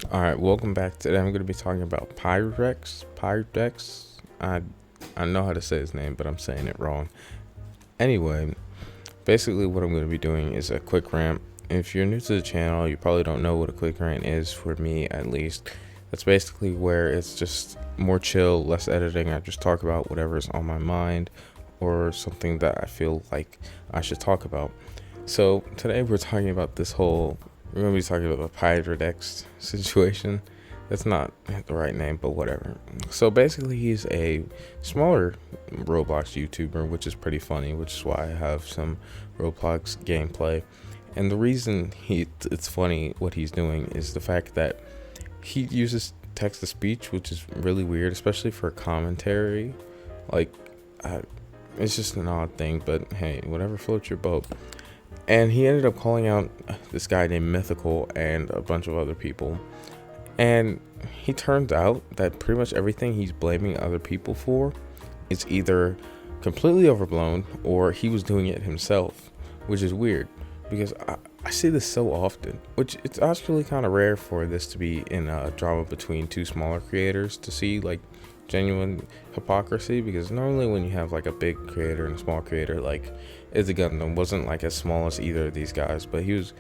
Alright, welcome back. Today I'm going to be talking about Pyndrex. Pyndrex. I know how to say his name, but I'm saying it wrong. Anyway, basically what I'm going to be doing is a quick rant. If you're new to the channel, you probably don't know what a quick rant is, for me at least. That's basically where it's just more chill, less editing. I just talk about whatever's on my mind or something that I feel like I should talk about. So today we're going to be talking about the Pyndrex situation. That's not the right name, but whatever. So basically, he's a smaller Roblox YouTuber, which is pretty funny, which is why I have some Roblox gameplay. And the reason it's funny what he's doing is the fact that he uses text to speech, which is really weird, especially for commentary. Like, I, it's just an odd thing, but hey, whatever floats your boat. And he ended up calling out this guy named Mythical and a bunch of other people. And he turned out that pretty much everything he's blaming other people for is either completely overblown or he was doing it himself, which is weird because I see this so often, which it's actually kind of rare for this to be in a drama between two smaller creators to see like genuine hypocrisy, because normally when you have like a big creator and a small creator, like Izzy Gundam wasn't like as small as either of these guys, but he was,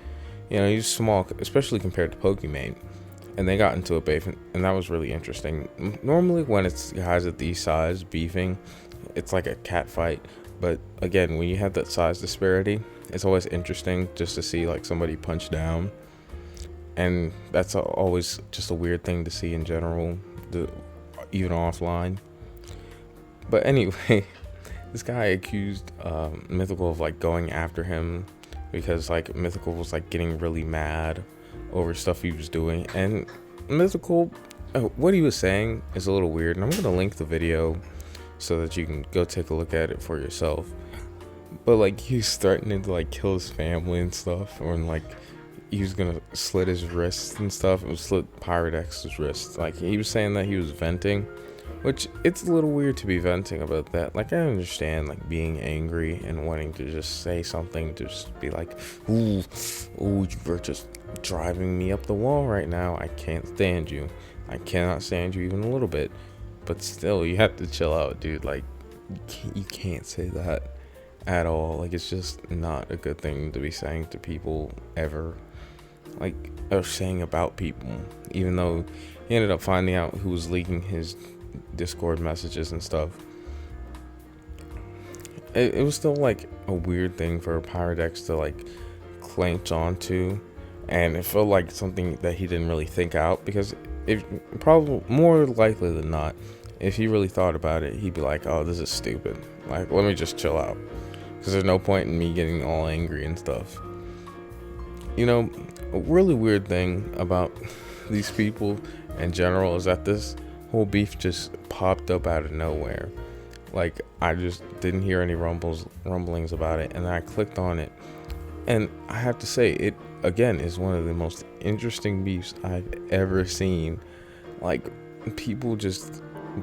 he was small, especially compared to Pokimane, and they got into a beef, and that was really interesting. Normally when it's guys at these size beefing, it's like a cat fight, but again, when you have that size disparity, it's always interesting just to see like somebody punch down, and that's always just a weird thing to see in general, even offline. But anyway, this guy accused Mythical of like going after him because like Mythical was like getting really mad over stuff he was doing, and Mythical, what he was saying is a little weird, and I'm gonna link the video so that you can go take a look at it for yourself. But like he's threatening to like kill his family and stuff, or like he was gonna slit his wrists and stuff. It was slit Pyrdex's wrist. Like he was saying that he was venting, which it's a little weird to be venting about that. Like I understand like being angry and wanting to just say something, to just be like, ooh, you're just driving me up the wall right now. I can't stand you. I cannot stand you even a little bit. But still, you have to chill out, dude. Like you can't say that at all. Like it's just not a good thing to be saying to people ever, like, or saying about people, even though he ended up finding out who was leaking his Discord messages and stuff. It was still like a weird thing for Pyndrex to like clench onto, and it felt like something that he didn't really think out, because if probably more likely than not, if he really thought about it, he'd be like, oh, this is stupid, like let me just chill out, because there's no point in me getting all angry and stuff. A really weird thing about these people in general is that this whole beef just popped up out of nowhere. Like I just didn't hear any rumblings about it, and then I clicked on it, and I have to say, it again is one of the most interesting beefs I've ever seen. Like people just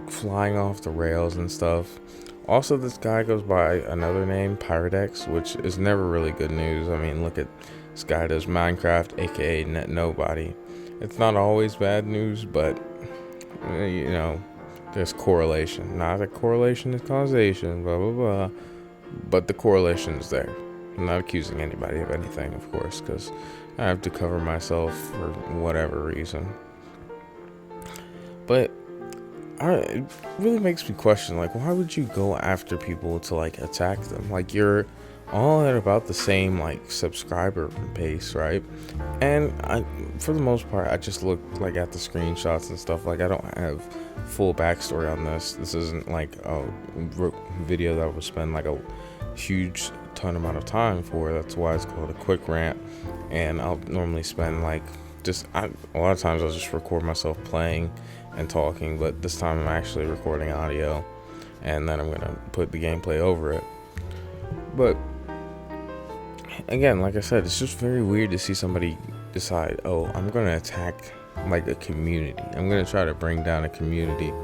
flying off the rails and stuff. Also, this guy goes by another name, Pyndrex, which is never really good news. I mean, look at this guy does Minecraft, aka Net Nobody. It's not always bad news, but there's correlation. Not that correlation is causation, blah blah blah, but the correlation is there. I'm not accusing anybody of anything, of course, because I have to cover myself for whatever reason. But it really makes me question, like, why would you go after people to like attack them? Like you're all at about the same like subscriber base, right? And for the most part, I just look like at the screenshots and stuff. Like I don't have full backstory on this. This isn't like a video that I would spend like a huge ton amount of time for. That's why it's called a quick rant. And I'll normally spend like a lot of times I'll just record myself playing and talking, but this time I'm actually recording audio, and then I'm gonna put the gameplay over it. But again, like I said, it's just very weird to see somebody decide, oh, I'm gonna attack like a community, I'm gonna try to bring down a community.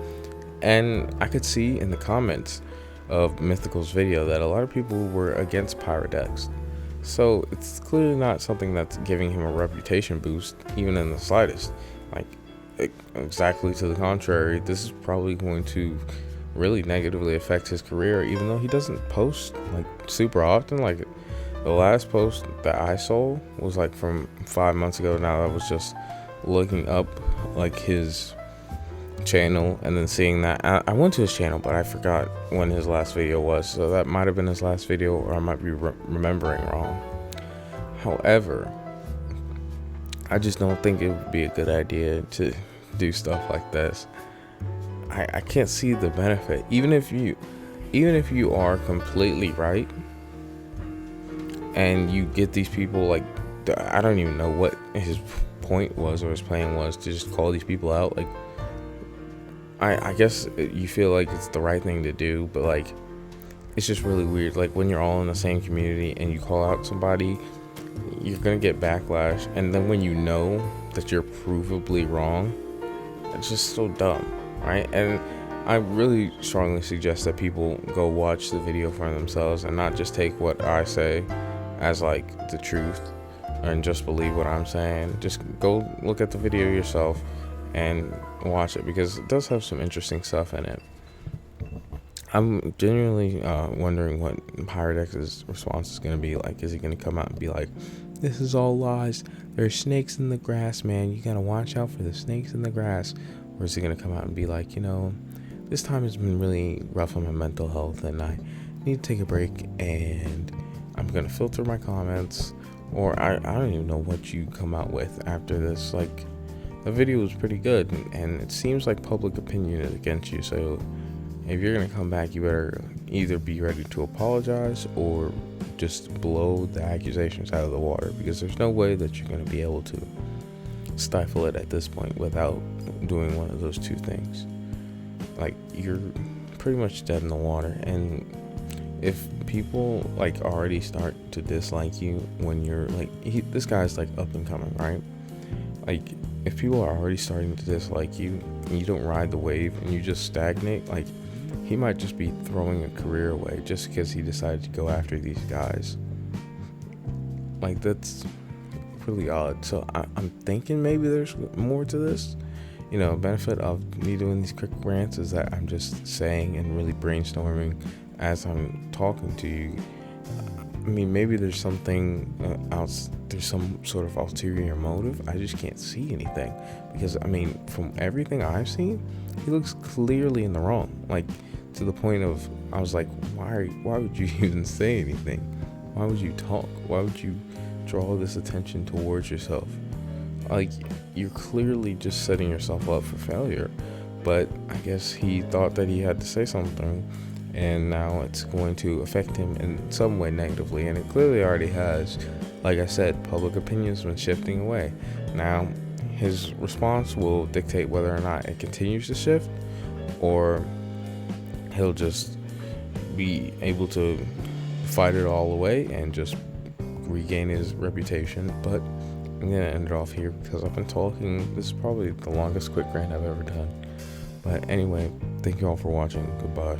And I could see in the comments of Mythical's video that a lot of people were against Pyndrex. So it's clearly not something that's giving him a reputation boost, even in the slightest. Like, exactly to the contrary, this is probably going to really negatively affect his career, even though he doesn't post like super often. Like, the last post that I saw was like from 5 months ago. Now I was just looking up like his channel and then seeing that I went to his channel, but I forgot when his last video was, so that might have been his last video, or I might be remembering wrong. However, I just don't think it would be a good idea to do stuff like this. I can't see the benefit. Even if you are completely right and you get these people, like, I don't even know what his point was or his plan was to just call these people out. Like, I guess you feel like it's the right thing to do, but like, it's just really weird. Like, when you're all in the same community and you call out somebody, you're gonna get backlash, and then when you know that you're provably wrong, it's just so dumb, right? And I really strongly suggest that people go watch the video for themselves and not just take what I say as like the truth and just believe what I'm saying. Just go look at the video yourself and watch it, because it does have some interesting stuff in it. I'm genuinely wondering what Pyndrex's response is going to be like. Is he going to come out and be like, this is all lies, there's snakes in the grass, man, you got to watch out for the snakes in the grass? Or is he going to come out and be like, this time has been really rough on my mental health and I need to take a break and I'm going to filter my comments? Or I don't even know what you come out with after this. Like, the video was pretty good, and it seems like public opinion is against you, so if you're gonna come back, you better either be ready to apologize or just blow the accusations out of the water, because there's no way that you're gonna be able to stifle it at this point without doing one of those two things. Like, you're pretty much dead in the water. And if people like already start to dislike you when you're like, this guy's like up and coming, right? Like, if people are already starting to dislike you and you don't ride the wave and you just stagnate, like, he might just be throwing a career away just because he decided to go after these guys. Like, that's really odd. So I'm thinking maybe there's more to this. Benefit of me doing these quick rants is that I'm just saying and really brainstorming as I'm talking to you. I mean, maybe there's something else. There's some sort of ulterior motive. I just can't see anything, because I mean, from everything I've seen, he looks clearly in the wrong. Like, to the point of, I was like, why would you even say anything? Why would you talk? Why would you draw this attention towards yourself? Like, you're clearly just setting yourself up for failure. But I guess he thought that he had to say something, and now it's going to affect him in some way negatively, and it clearly already has. Like I said, public opinion's been shifting away. Now, his response will dictate whether or not it continues to shift, or he'll just be able to fight it all away and just regain his reputation. But I'm gonna end it off here because I've been talking. This is probably the longest quick rant I've ever done. But anyway, thank you all for watching. Goodbye.